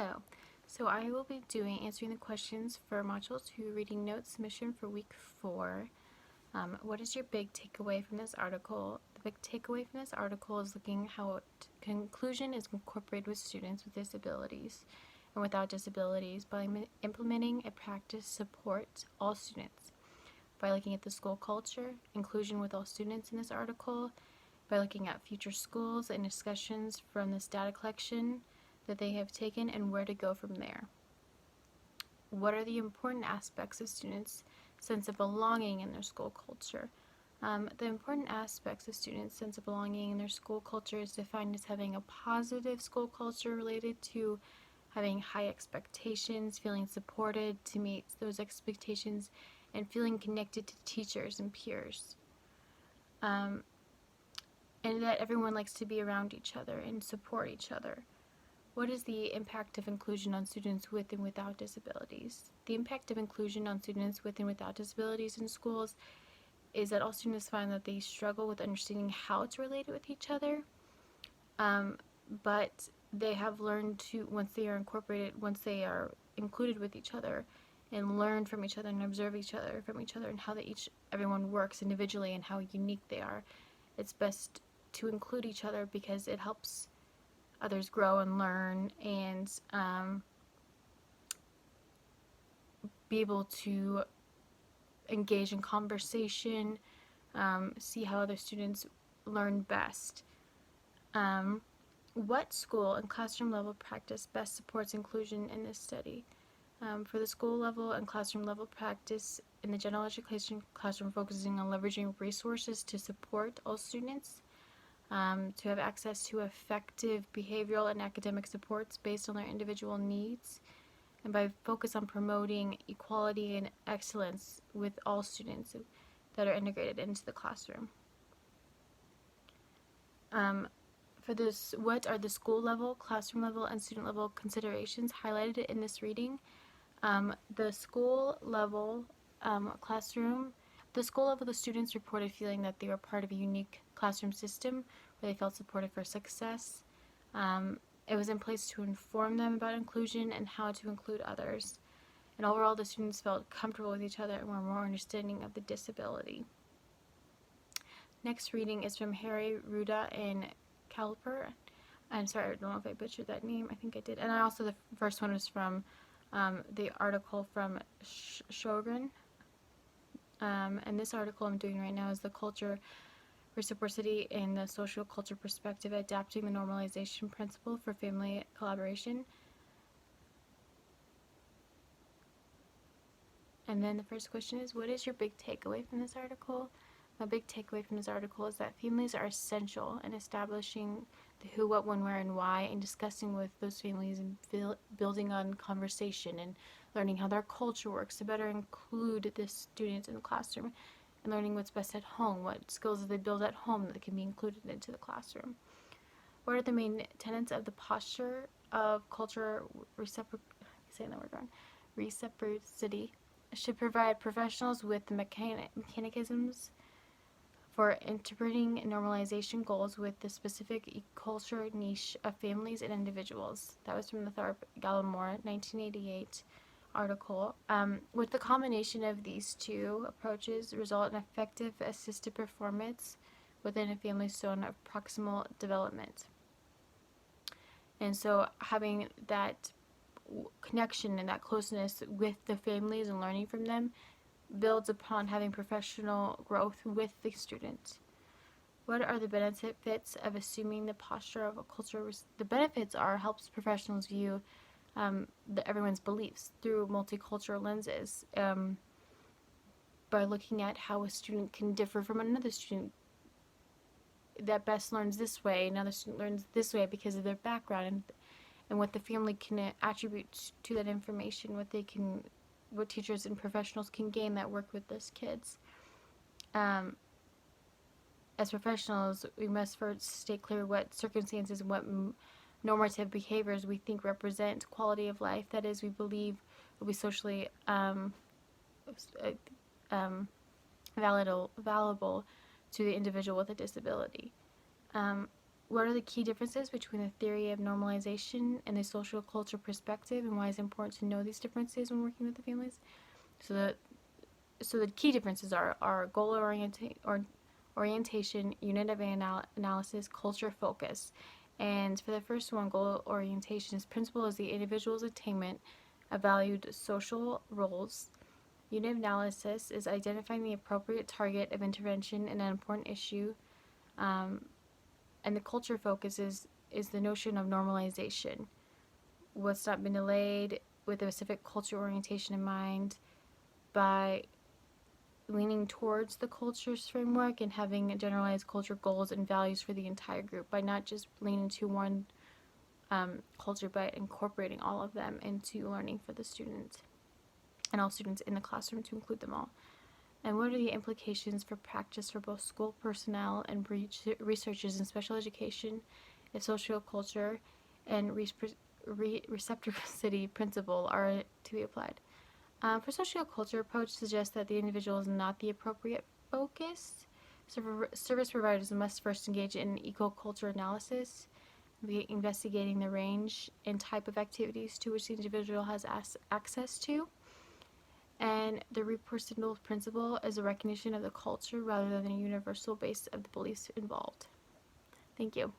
Hello. So I will be answering the questions for Module 2 reading notes submission for week 4. What is your big takeaway from this article? The big takeaway from this article is looking how conclusion is incorporated with students with disabilities and without disabilities by implementing a practice support all students. By looking at the school culture, inclusion with all students in this article, by looking at future schools and discussions from this data collection that they have taken and where to go from there. What are the important aspects of students' sense of belonging in their school culture? The important aspects of students' sense of belonging in their school culture is defined as having a positive school culture related to having high expectations, feeling supported to meet those expectations, and feeling connected to teachers and peers. And that everyone likes to be around each other and support each other. What is the impact of inclusion on students with and without disabilities? The impact of inclusion on students with and without disabilities in schools is that all students find that they struggle with understanding how to relate with each other, but they have learned to, once they are included with each other and learn from each other and observe each other from each other and how everyone works individually and how unique they are, it's best to include each other because it helps others grow and learn and be able to engage in conversation, see how other students learn best. What school and classroom level practice best supports inclusion in this study? For the school level and classroom level practice in the general education classroom, focusing on leveraging resources to support all students, to have access to effective behavioral and academic supports based on their individual needs, and by focus on promoting equality and excellence with all students that are integrated into the classroom. For this, what are the school level, classroom level, and student level considerations highlighted in this reading? The school level the students reported feeling that they were part of a unique classroom system where they felt supported for success. It was in place to inform them about inclusion and how to include others. And overall, the students felt comfortable with each other and were more understanding of the disability. Next reading is from Harry, Ruda, and Caliper. I'm sorry, I don't know if I butchered that name. I think I did. And the first one was from the article from Sjogren. And this article I'm doing right now is the culture, reciprocity, and the social culture perspective, adapting the normalization principle for family collaboration. And then the first question is, what is your big takeaway from this article? My big takeaway from this article is that families are essential in establishing the who, what, when, where, and why, and discussing with those families and building on conversation and learning how their culture works to better include the students in the classroom, and learning what's best at home, what skills they build at home that can be included into the classroom. What are the main tenets of the posture of culture reciprocity? Should provide professionals with the mechanisms for interpreting normalization goals with the specific culture niche of families and individuals. That was from the Tharp-Gallimore 1988 article. With the combination of these two approaches result in effective assisted performance within a family's zone of proximal development. And so having that connection and that closeness with the families and learning from them builds upon having professional growth with the student. What are the benefits of assuming the posture of a culture? The benefits are helps professionals view everyone's beliefs through multicultural lenses, by looking at how a student can differ from another student that best learns this way, another student learns this way because of their background and what the family can attribute to that information, what teachers and professionals can gain that work with those kids. As professionals, we must first stay clear what circumstances and what normative behaviors we think represent quality of life. That is, we believe will be socially valuable to the individual with a disability. what are the key differences between the theory of normalization and the social culture perspective, and why it's important to know these differences when working with the families? So the key differences are goal orientation, unit of analysis, culture focus. And for the first one, goal orientation is principle is the individual's attainment of valued social roles. Unit of analysis is identifying the appropriate target of intervention in an important issue. And the culture focus is the notion of normalization. What's not been delayed with a specific culture orientation in mind by leaning towards the culture's framework and having generalized culture goals and values for the entire group by not just leaning to one culture but incorporating all of them into learning for the students and all students in the classroom to include them all. And what are the implications for practice for both school personnel and researchers in special education if social culture and reciprocity principle are to be applied? For socioculture, approach suggests that the individual is not the appropriate focus. Service providers must first engage in eco-culture analysis, investigating the range and type of activities to which the individual has access to. And the reciprocity principle is a recognition of the culture rather than a universal base of the beliefs involved. Thank you.